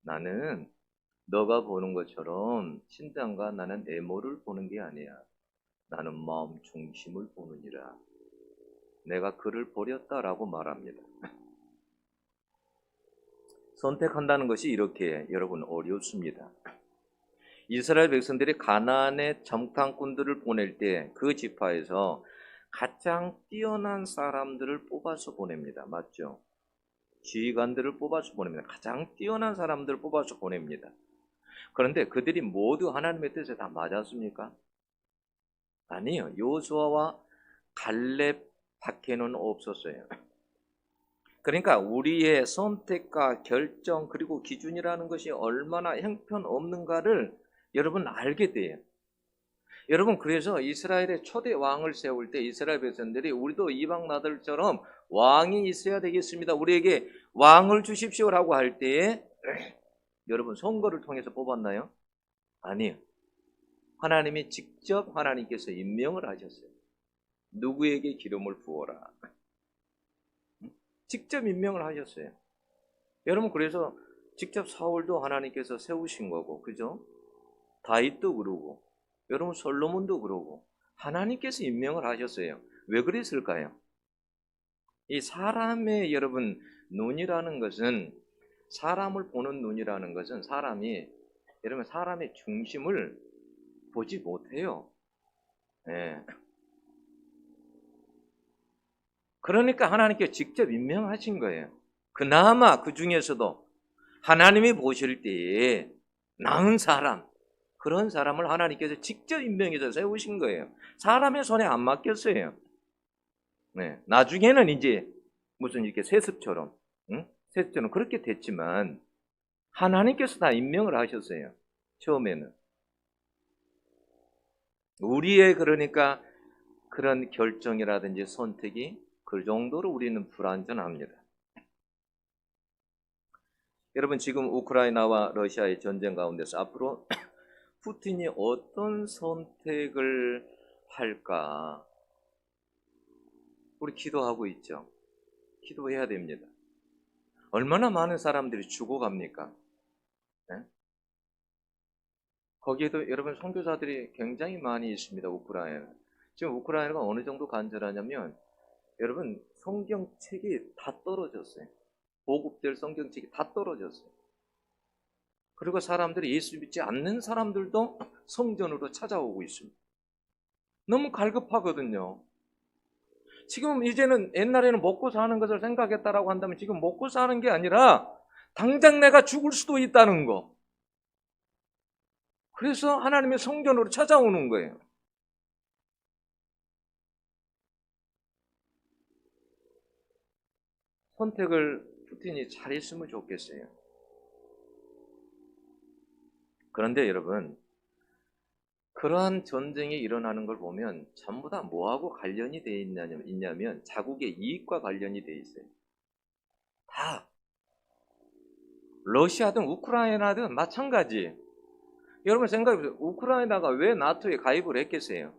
나는 너가 보는 것처럼 신장과 나는 외모를 보는 게 아니야. 나는 마음 중심을 보느니라. 내가 그를 버렸다라고 말합니다. 선택한다는 것이 이렇게 여러분 어렵습니다. 이스라엘 백성들이 가나안의 정탐꾼들을 보낼 때 그 지파에서 가장 뛰어난 사람들을 뽑아서 보냅니다. 맞죠? 지휘관들을 뽑아서 보냅니다. 가장 뛰어난 사람들을 뽑아서 보냅니다. 그런데 그들이 모두 하나님의 뜻에 다 맞았습니까? 아니요. 요수아와 갈렙밖에는 없었어요. 그러니까 우리의 선택과 결정 그리고 기준이라는 것이 얼마나 형편없는가를 여러분 알게 돼요. 여러분 그래서 이스라엘의 초대 왕을 세울 때 이스라엘 백성들이 우리도 이방 나들처럼 왕이 있어야 되겠습니다. 우리에게 왕을 주십시오라고 할 때에 여러분 선거를 통해서 뽑았나요? 아니요. 하나님이 직접 하나님께서 임명을 하셨어요. 누구에게 기름을 부어라. 직접 임명을 하셨어요. 여러분 그래서 직접 사울도 하나님께서 세우신 거고, 그죠? 다윗도 그러고, 여러분 솔로몬도 그러고, 하나님께서 임명을 하셨어요. 왜 그랬을까요? 이 사람의 여러분 눈이라는 것은 사람을 보는 눈이라는 것은 사람이 여러분 사람의 중심을 보지 못해요. 예. 그러니까 하나님께 직접 임명하신 거예요. 그나마 그 중에서도 하나님이 보실 때에 나은 사람, 그런 사람을 하나님께서 직접 임명해서 세우신 거예요. 사람의 손에 안 맡겼어요. 네. 나중에는 이제 무슨 이렇게 세습처럼, 응? 세습처럼 그렇게 됐지만 하나님께서 다 임명을 하셨어요. 처음에는. 우리의 그러니까 그런 결정이라든지 선택이 그 정도로 우리는 불완전합니다. 여러분 지금 우크라이나와 러시아의 전쟁 가운데서 앞으로 푸틴이 어떤 선택을 할까 우리 기도하고 있죠. 기도해야 됩니다. 얼마나 많은 사람들이 죽어갑니까? 네? 거기에도 여러분 선교사들이 굉장히 많이 있습니다. 우크라이나. 지금 우크라이나가 어느 정도 간절하냐면 여러분 성경책이 다 떨어졌어요. 보급될 성경책이 다 떨어졌어요. 그리고 사람들이 예수 믿지 않는 사람들도 성전으로 찾아오고 있습니다. 너무 갈급하거든요. 지금 이제는 옛날에는 먹고 사는 것을 생각했다라고 한다면 지금 먹고 사는 게 아니라 당장 내가 죽을 수도 있다는 거. 그래서 하나님의 성전으로 찾아오는 거예요. 선택을 푸틴이 잘했으면 좋겠어요. 그런데 여러분, 그러한 전쟁이 일어나는 걸 보면 전부 다 뭐하고 관련이 되어 있냐면 자국의 이익과 관련이 되어 있어요. 다. 러시아든 우크라이나든 마찬가지. 여러분 생각해보세요. 우크라이나가 왜 나토에 가입을 했겠어요?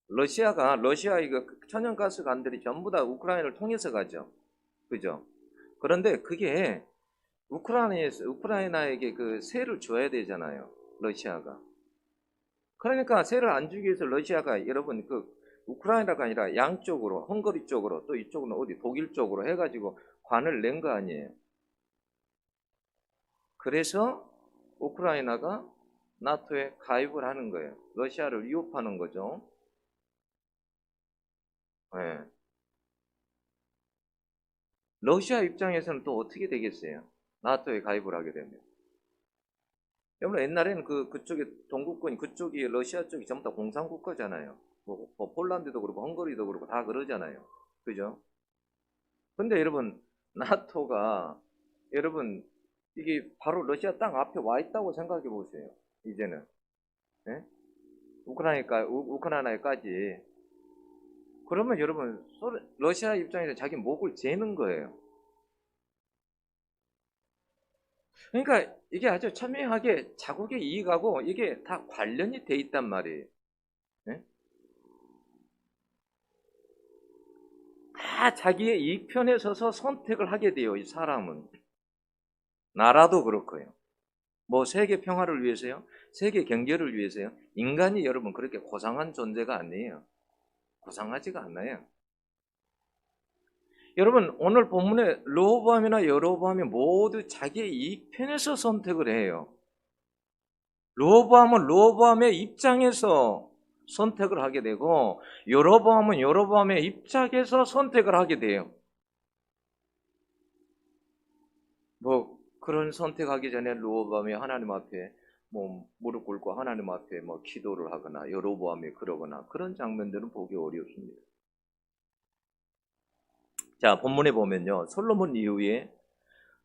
러시아의 그 천연가스 관들이 전부 다 우크라이나를 통해서 가죠. 그죠? 그런데 그게 우크라이나에게 그 세를 줘야 되잖아요. 러시아가. 그러니까 세를 안 주기 위해서 러시아가 여러분 그 우크라이나가 아니라 양쪽으로 헝가리 쪽으로 또 이쪽으로 어디 독일 쪽으로 해가지고 관을 낸 거 아니에요. 그래서 우크라이나가 나토에 가입을 하는 거예요. 러시아를 위협하는 거죠. 네. 러시아 입장에서는 또 어떻게 되겠어요? 나토에 가입을 하게 되면. 여러분 옛날에는 그쪽에 동구권 그쪽이 러시아 쪽이 전부 다 공산국가잖아요. 뭐 폴란드도 그렇고 헝가리도 그렇고 다 그러잖아요. 그죠? 근데 여러분 나토가 여러분 이게 바로 러시아 땅 앞에 와 있다고 생각해 보세요. 이제는 예? 우크라이나까지 그러면 여러분 러시아 입장에서 자기 목을 재는 거예요. 그러니까 이게 아주 첨예하게 자국의 이익하고 이게 다 관련이 돼 있단 말이에요. 예? 다 자기의 이익 편에 서서 선택을 하게 돼요, 이 사람은. 나라도 그렇고요. 뭐 세계 평화를 위해서요? 세계 경제를 위해서요? 인간이 여러분 그렇게 고상한 존재가 아니에요. 고상하지가 않아요. 여러분 오늘 본문에 르호보암이나 여로보암이 모두 자기의 이익 편에서 선택을 해요. 르호보암은 르호보암의 입장에서 선택을 하게 되고 여로보암은 여로보암의 입장에서 선택을 하게 돼요. 뭐 그런 선택하기 전에 르호보암이 하나님 앞에 뭐 무릎 꿇고 하나님 앞에 뭐 기도를 하거나 여로보암이 그러거나 그런 장면들은 보기 어렵습니다. 자, 본문에 보면요. 솔로몬 이후에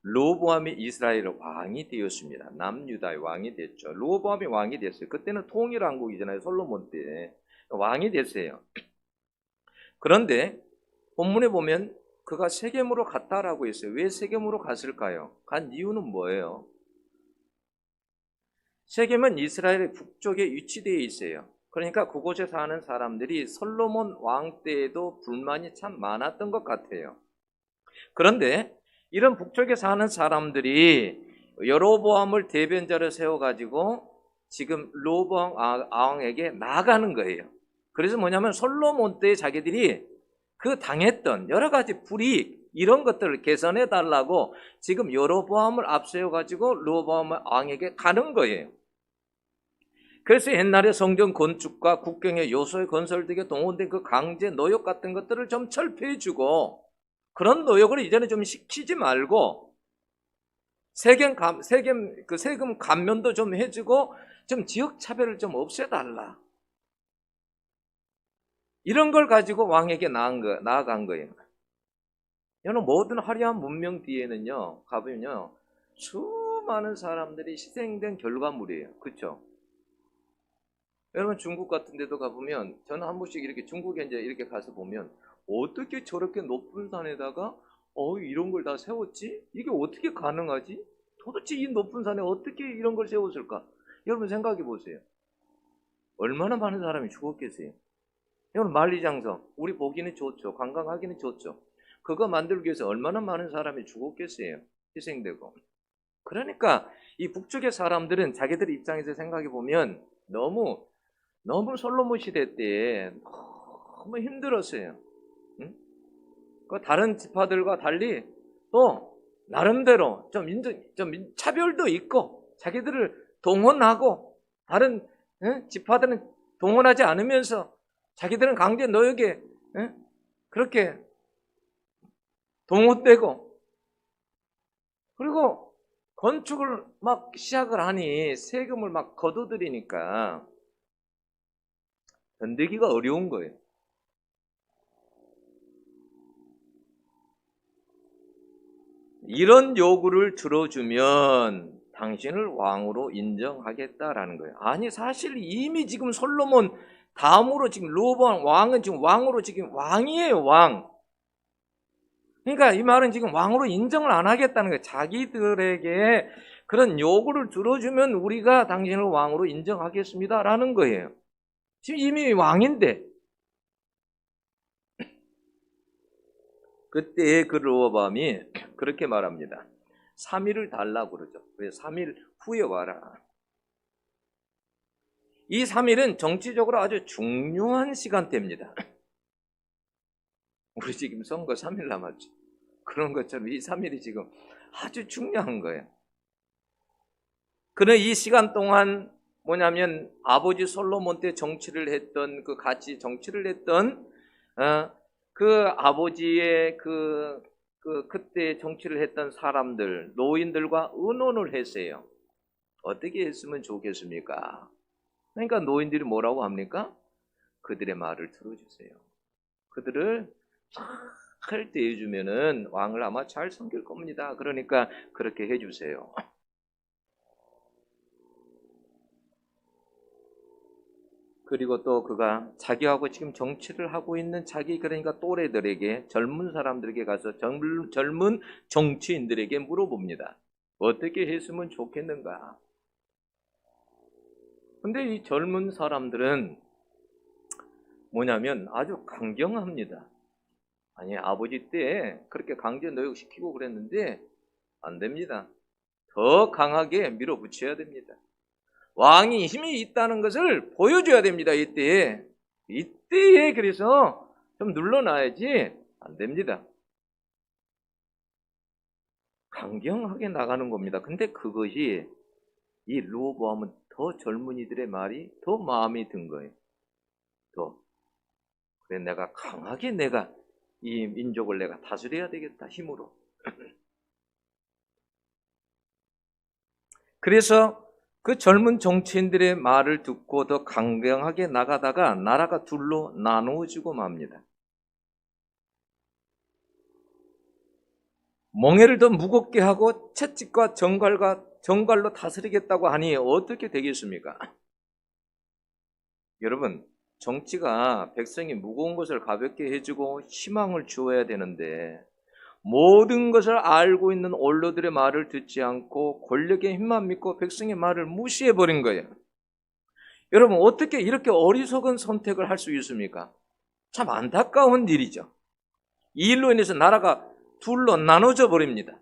르호보암이 이스라엘의 왕이 되었습니다. 남유다의 왕이 됐죠. 르호보암이 왕이 됐어요. 그때는 통일 왕국이잖아요. 솔로몬 때 왕이 됐어요. 그런데 본문에 보면 그가 세겜으로 갔다라고 했어요. 왜 세겜으로 갔을까요? 간 이유는 뭐예요? 세겜은 이스라엘의 북쪽에 위치되어 있어요. 그러니까 그곳에 사는 사람들이 솔로몬 왕 때에도 불만이 참 많았던 것 같아요. 그런데 이런 북쪽에 사는 사람들이 여로보암을 대변자로 세워가지고 지금 르호보암 왕에게 나아가는 거예요. 그래서 뭐냐면 솔로몬 때 자기들이 그 당했던 여러 가지 불이익 이런 것들을 개선해 달라고 지금 여로보암을 앞세워가지고 르호보암 왕에게 가는 거예요. 그래서 옛날에 성전 건축과 국경의 요소의 건설 등에 동원된 그 강제 노역 같은 것들을 좀 철폐해주고 그런 노역을 이제는 좀 시키지 말고 세금 감면도 좀 해주고 좀 지역 차별을 좀 없애달라. 이런 걸 가지고 왕에게 나아간 거예요. 여러분 모든 화려한 문명 뒤에는요 가보면요 수많은 사람들이 희생된 결과물이에요. 그렇죠? 여러분 중국 같은 데도 가보면 저는 한 번씩 이렇게 중국에 이제 이렇게 가서 보면 어떻게 저렇게 높은 산에다가 이런 걸 다 세웠지? 이게 어떻게 가능하지? 도대체 이 높은 산에 어떻게 이런 걸 세웠을까? 여러분 생각해 보세요. 얼마나 많은 사람이 죽었겠어요? 여러분 만리장성 우리 보기는 좋죠. 관광하기는 좋죠. 그거 만들기 위해서 얼마나 많은 사람이 죽었겠어요? 희생되고. 그러니까 이 북쪽의 사람들은 자기들 입장에서 생각해 보면 너무 솔로몬 시대 때 너무 힘들었어요. 응? 그 다른 지파들과 달리 또 나름대로 좀 차별도 있고 자기들을 동원하고 다른 지파들은 동원하지 않으면서 자기들은 강제 노역에 그렇게 동원되고 그리고 건축을 막 시작을 하니 세금을 막 거둬들이니까 견디기가 어려운 거예요. 이런 요구를 들어주면 당신을 왕으로 인정하겠다라는 거예요. 아니 사실 이미 지금 솔로몬 다음으로 지금 르호보암 왕은 지금 왕으로 지금 왕이에요. 왕. 그러니까 이 말은 지금 왕으로 인정을 안 하겠다는 거예요. 자기들에게 그런 요구를 들어주면 우리가 당신을 왕으로 인정하겠습니다라는 거예요. 지금 이미 왕인데 그때 그 르호보암이 그렇게 말합니다. 3일을 달라고 그러죠. 그래서 3일 후에 와라. 이 3일은 정치적으로 아주 중요한 시간대입니다. 우리 지금 선거 3일 남았죠. 그런 것처럼 이 3일이 지금 아주 중요한 거예요. 그는 이 시간 동안 뭐냐면 아버지 솔로몬 때 정치를 했던 같이 정치를 했던 그 아버지의 그때 정치를 했던 사람들 노인들과 의논을 했어요. 어떻게 했으면 좋겠습니까? 그러니까 노인들이 뭐라고 합니까? 그들의 말을 들어주세요. 그들을 잘 대해주면은 왕을 아마 잘 섬길 겁니다. 그러니까 그렇게 해주세요. 그리고 또 그가 자기하고 지금 정치를 하고 있는 그러니까 또래들에게 젊은 사람들에게 가서 젊은 정치인들에게 물어봅니다. 어떻게 했으면 좋겠는가? 근데 이 젊은 사람들은 뭐냐면 아주 강경합니다. 아니 아버지 때 그렇게 강제 노역시키고 그랬는데 안 됩니다. 더 강하게 밀어붙여야 됩니다. 왕이 힘이 있다는 것을 보여줘야 됩니다. 이때에 그래서 좀 눌러놔야지 안 됩니다. 강경하게 나가는 겁니다. 근데 그것이 이 르호보암은 더 젊은이들의 말이 더 마음에 든 거예요. 그래 내가 강하게 내가 이 민족을 내가 다스려야 되겠다 힘으로. 그래서 그 젊은 정치인들의 말을 듣고 더 강경하게 나가다가 나라가 둘로 나누어지고 맙니다. 멍에를 더 무겁게 하고 채찍과 정갈로 다스리겠다고 하니 어떻게 되겠습니까? 여러분, 정치가 백성이 무거운 것을 가볍게 해주고 희망을 주어야 되는데 모든 것을 알고 있는 원로들의 말을 듣지 않고 권력의 힘만 믿고 백성의 말을 무시해버린 거예요. 여러분, 어떻게 이렇게 어리석은 선택을 할 수 있습니까? 참 안타까운 일이죠. 이 일로 인해서 나라가 둘로 나눠져 버립니다.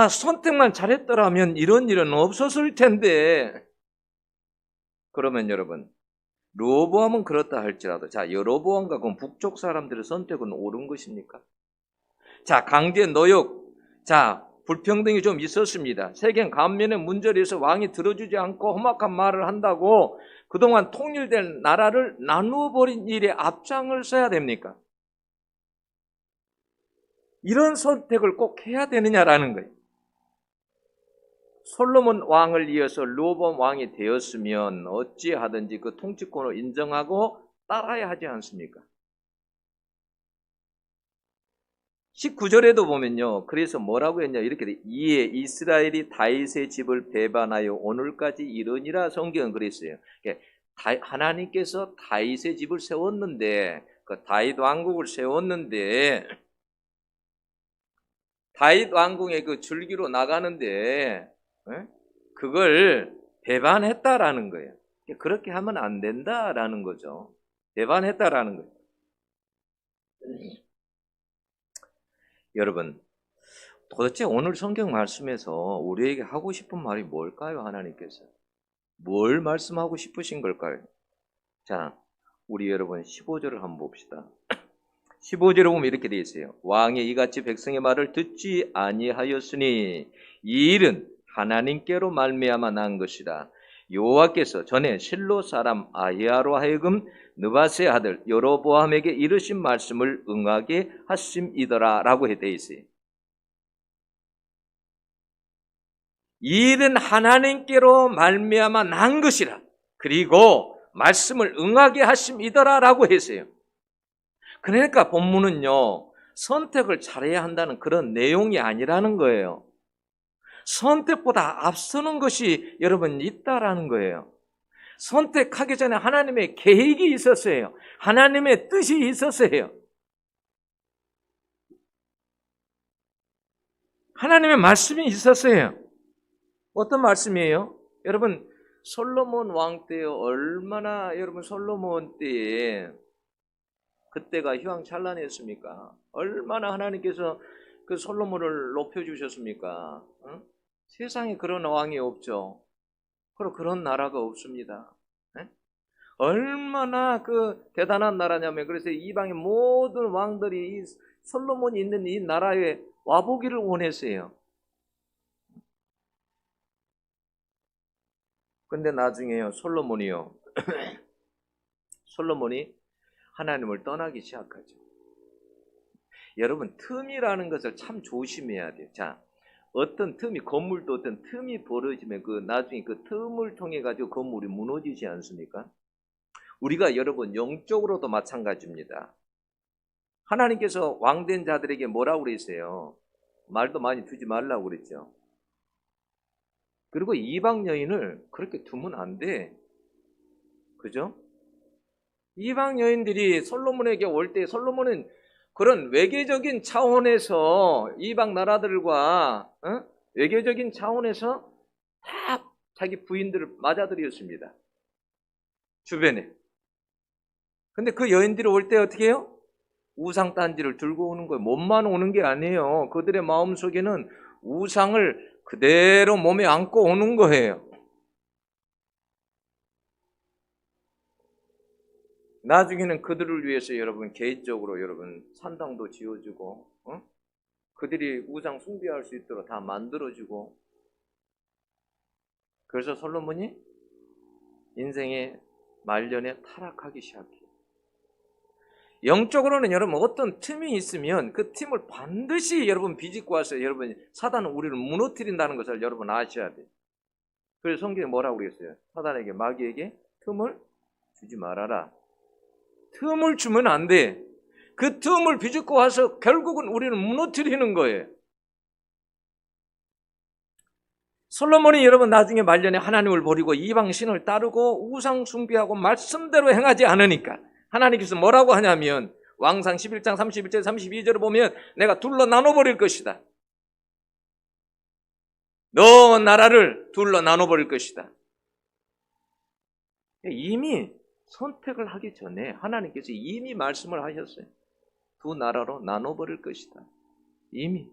선택만 잘했더라면 이런 일은 없었을 텐데. 그러면 여러분, 르호보암은 그렇다 할지라도 여로보암과 그 북쪽 사람들의 선택은 옳은 것입니까? 강제 노역, 불평등이 좀 있었습니다. 세겜 감면의 문제에서 왕이 들어주지 않고 험악한 말을 한다고 그동안 통일된 나라를 나누어 버린 일에 앞장을 서야 됩니까? 이런 선택을 꼭 해야 되느냐라는 거예요. 솔로몬 왕을 이어서 르호보암 왕이 되었으면 어찌하든지 그 통치권을 인정하고 따라야 하지 않습니까? 19절에도 보면요. 그래서 뭐라고 했냐 이렇게 돼. 이에 이스라엘이 다윗의 집을 배반하여 오늘까지 이르니라. 성경은 그랬어요. 하나님께서 다윗의 집을 세웠는데 그 다윗 왕국을 세웠는데 다윗 왕궁의 그 줄기로 나가는데 그걸 배반했다라는 거예요. 그렇게 하면 안 된다라는 거죠. 배반했다라는 거예요. 여러분, 도대체 오늘 성경 말씀에서 우리에게 하고 싶은 말이 뭘까요? 하나님께서 뭘 말씀하고 싶으신 걸까요? 우리 여러분 15절을 한번 봅시다. 15절에 보면 이렇게 되어 있어요. 왕이 이같이 백성의 말을 듣지 아니하였으니 이 일은 하나님께로 말미암아 난 것이다. 여호와께서 전에 실로 사람 아히야로 하여금 느밧의 아들 여로보암에게 이르신 말씀을 응하게 하심이더라 라고 되어 있어요. 이 일은 하나님께로 말미암아 난 것이라. 그리고 말씀을 응하게 하심이더라 라고 했어요. 그러니까 본문은요, 선택을 잘해야 한다는 그런 내용이 아니라는 거예요. 선택보다 앞서는 것이 여러분 있다라는 거예요. 선택하기 전에 하나님의 계획이 있었어요. 하나님의 뜻이 있었어요. 하나님의 말씀이 있었어요. 어떤 말씀이에요? 여러분, 솔로몬 왕 때 얼마나 여러분 솔로몬 때에 그때가 휘황찬란했습니까? 얼마나 하나님께서 그 솔로몬을 높여주셨습니까? 세상에 그런 왕이 없죠. 그리고 그런 나라가 없습니다. 얼마나 그 대단한 나라냐면, 그래서 이방의 모든 왕들이 이 솔로몬이 있는 이 나라에 와보기를 원했어요. 근데 나중에요, 솔로몬이 하나님을 떠나기 시작하죠. 여러분, 틈이라는 것을 참 조심해야 돼요. 어떤 틈이, 건물도 어떤 틈이 벌어지면 나중에 그 틈을 통해 가지고 건물이 무너지지 않습니까? 우리가 여러분 영적으로도 마찬가지입니다. 하나님께서 왕된 자들에게 뭐라고 그랬어요? 말도 많이 두지 말라고 그랬죠. 그리고 이방 여인을 그렇게 두면 안 돼. 그죠? 이방 여인들이 솔로몬에게 올 때 솔로몬은 그런 외교적인 차원에서 이방 나라들과 외교적인 차원에서 다 자기 부인들을 맞아들였습니다. 주변에. 근데 그 여인들이 올 때 어떻게 해요? 우상 단지를 들고 오는 거예요. 몸만 오는 게 아니에요. 그들의 마음속에는 우상을 그대로 몸에 안고 오는 거예요. 나중에는 그들을 위해서 여러분 개인적으로 여러분 산당도 지어주고, 그들이 우상 숭배할 수 있도록 다 만들어주고. 그래서 솔로몬이 인생의 말년에 타락하기 시작해요. 영적으로는 여러분 어떤 틈이 있으면 그 틈을 반드시 여러분 비집고 와서 여러분 사단은 우리를 무너뜨린다는 것을 여러분 아셔야 돼요. 그래서 성경에 뭐라고 그랬어요? 사단에게, 마귀에게 틈을 주지 말아라. 틈을 주면 안 돼. 그 틈을 비집고 와서 결국은 우리를 무너뜨리는 거예요. 솔로몬이 여러분 나중에 말년에 하나님을 버리고 이방신을 따르고 우상 숭배하고 말씀대로 행하지 않으니까 하나님께서 뭐라고 하냐면 왕상 11장 31절 32절을 보면 내가 둘로 나눠버릴 것이다. 너 나라를 둘로 나눠버릴 것이다. 이미 선택을 하기 전에 하나님께서 이미 말씀을 하셨어요. 두 나라로 나눠버릴 것이다. 이미.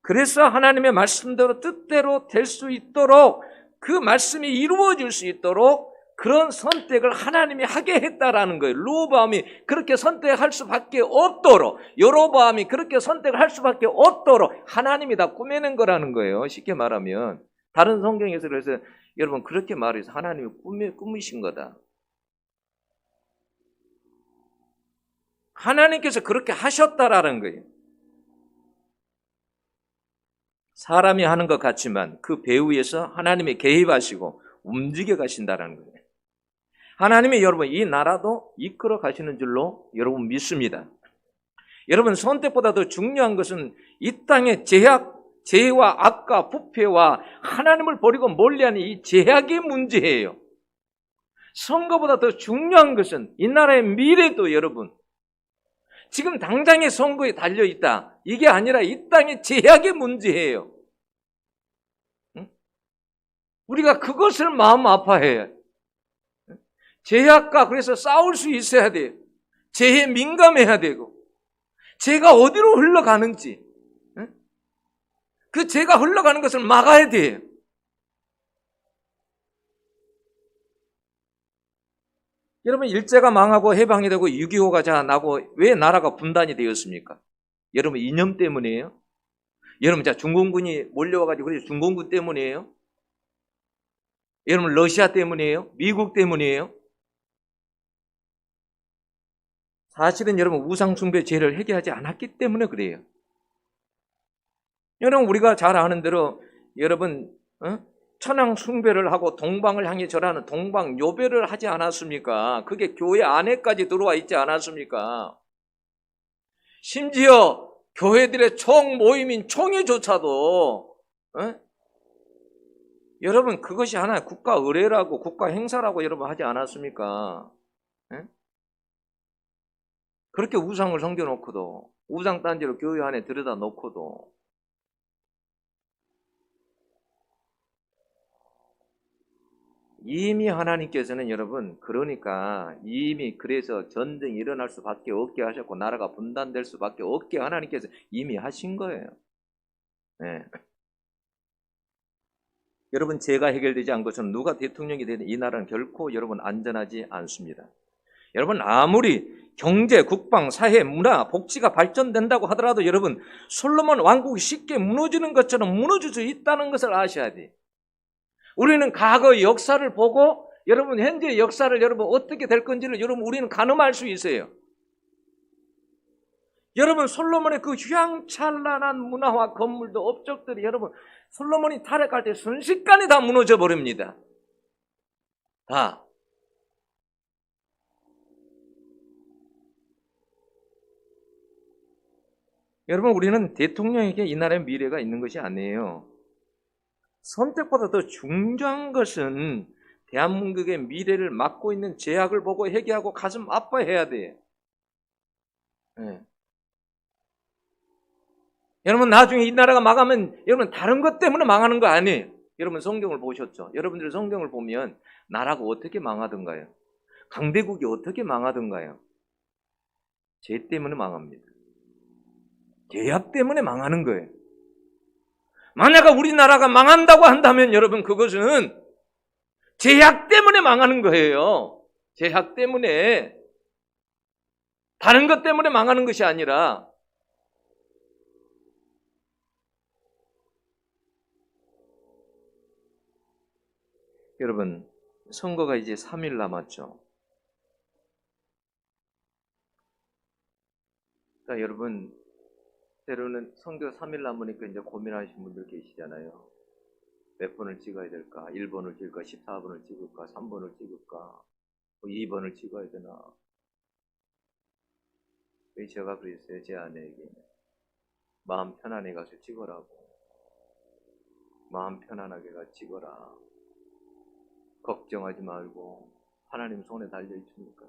그래서 하나님의 말씀대로 뜻대로 될 수 있도록 그 말씀이 이루어질 수 있도록 그런 선택을 하나님이 하게 했다라는 거예요. 르호보암이 그렇게 선택할 수밖에 없도록, 여로보암이 그렇게 선택할 수밖에 없도록 하나님이 다 꾸며낸 거라는 거예요. 쉽게 말하면 다른 성경에서 그래서 여러분 그렇게 말해서 하나님이 꾸미신 거다. 하나님께서 그렇게 하셨다라는 거예요. 사람이 하는 것 같지만 그 배후에서 하나님이 개입하시고 움직여 가신다는 거예요. 하나님이 여러분 이 나라도 이끌어 가시는 줄로 여러분 믿습니다. 여러분 선택보다 더 중요한 것은 이 땅의 재해와 악과 부패와 하나님을 버리고 멀리하는 이 제약의 문제예요. 선거보다 더 중요한 것은 이 나라의 미래도 여러분 지금 당장의 선거에 달려있다. 이게 아니라 이 땅의 제약의 문제예요. 우리가 그것을 마음 아파해요. 제약과 그래서 싸울 수 있어야 돼요. 재해에 민감해야 되고 재가 어디로 흘러가는지 그 재가 흘러가는 것을 막아야 돼요. 여러분 일제가 망하고 해방이 되고 6.25가 나고 왜 나라가 분단이 되었습니까? 여러분 이념 때문이에요? 여러분 중공군이 몰려와가지고 그래서 중공군 때문이에요? 여러분 러시아 때문이에요? 미국 때문이에요? 사실은 여러분 우상숭배 죄를 해결하지 않았기 때문에 그래요. 여러분 우리가 잘 아는 대로 여러분 천황 숭배를 하고 동방을 향해 절하는 동방 요배를 하지 않았습니까? 그게 교회 안에까지 들어와 있지 않았습니까? 심지어 교회들의 총 모임인 총회조차도 여러분 그것이 하나의 국가 의례라고 국가 행사라고 여러분 하지 않았습니까? 그렇게 우상을 섬겨놓고도 우상 단지를 교회 안에 들여다 놓고도 이미 하나님께서는 여러분 그러니까 이미 그래서 전쟁이 일어날 수밖에 없게 하셨고 나라가 분단될 수밖에 없게 하나님께서 이미 하신 거예요. 네. 여러분 죄가 해결되지 않은 것은 누가 대통령이 되든 이 나라는 결코 여러분 안전하지 않습니다. 여러분 아무리 경제, 국방, 사회, 문화, 복지가 발전된다고 하더라도 여러분 솔로몬 왕국이 쉽게 무너지는 것처럼 무너질 수 있다는 것을 아셔야 돼요. 우리는 과거의 역사를 보고 여러분 현재의 역사를 여러분 어떻게 될 건지를 여러분 우리는 가늠할 수 있어요. 여러분 솔로몬의 그 휘황찬란한 문화와 건물도 업적들이 여러분 솔로몬이 타락할 때 순식간에 다 무너져 버립니다. 다. 여러분 우리는 대통령에게 이 나라의 미래가 있는 것이 아니에요. 선택보다 더 중요한 것은 대한민국의 미래를 막고 있는 제약을 보고 회개하고 가슴 아파해야 돼요. 네. 여러분 나중에 이 나라가 망하면 여러분 다른 것 때문에 망하는 거 아니에요. 여러분 성경을 보셨죠? 여러분들 성경을 보면 나라가 어떻게 망하던가요? 강대국이 어떻게 망하던가요? 죄 때문에 망합니다. 죄악 때문에 망하는 거예요. 만약 우리나라가 망한다고 한다면 여러분 그것은 죄악 때문에 망하는 거예요. 죄악 때문에. 다른 것 때문에 망하는 것이 아니라 여러분 선거가 이제 3일 남았죠. 그러니까 여러분 때로는 선거 3일 남으니까 이제 고민하시는 분들 계시잖아요. 몇 번을 찍어야 될까? 1번을 찍을까? 14번을 찍을까? 3번을 찍을까? 2번을 찍어야 되나? 제가 그랬어요. 제 아내에게. 마음 편안해 가서 찍으라고. 마음 편안하게 가서 찍어라. 걱정하지 말고 하나님 손에 달려 있으니까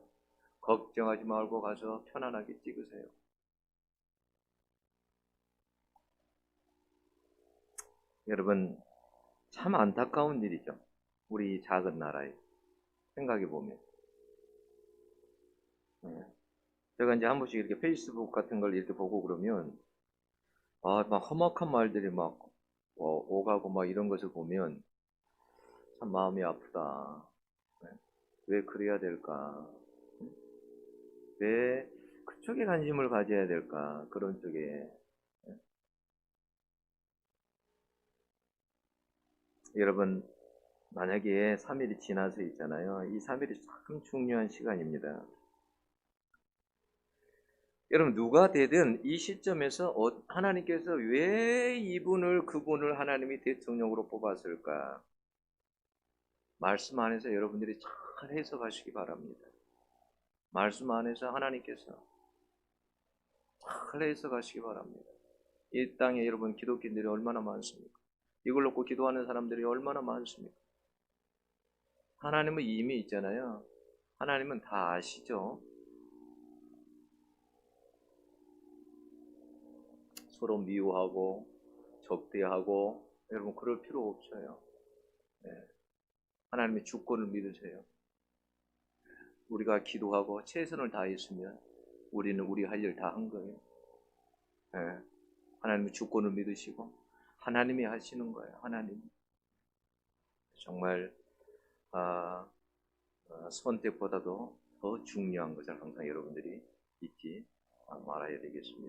걱정하지 말고 가서 편안하게 찍으세요. 여러분 참 안타까운 일이죠. 우리 작은 나라에 생각해 보면. 제가 이제 한 번씩 이렇게 페이스북 같은 걸 이렇게 보고 그러면 막 험악한 말들이 막 오가고 막 이런 것을 보면 참 마음이 아프다. 왜 그래야 될까? 왜 그쪽에 관심을 가져야 될까? 그런 쪽에. 여러분 만약에 3일이 지나서 있잖아요. 이 3일이 참 중요한 시간입니다. 여러분 누가 되든 이 시점에서 하나님께서 왜 그분을 하나님이 대통령으로 뽑았을까? 말씀 안에서 여러분들이 잘 해석하시기 바랍니다. 말씀 안에서 하나님께서 잘 해석하시기 바랍니다. 이 땅에 여러분 기독교인들이 얼마나 많습니까? 이걸 놓고 기도하는 사람들이 얼마나 많습니까? 하나님은 이미 있잖아요. 하나님은 다 아시죠? 서로 미워하고 적대하고 여러분 그럴 필요 없어요. 네. 하나님의 주권을 믿으세요. 우리가 기도하고 최선을 다했으면 우리는 우리 할 일 다 한 거예요. 네. 하나님의 주권을 믿으시고 하나님이 하시는 거예요. 하나님. 정말 선택보다도 더 중요한 것을 항상 여러분들이 잊지 말아야 되겠습니다.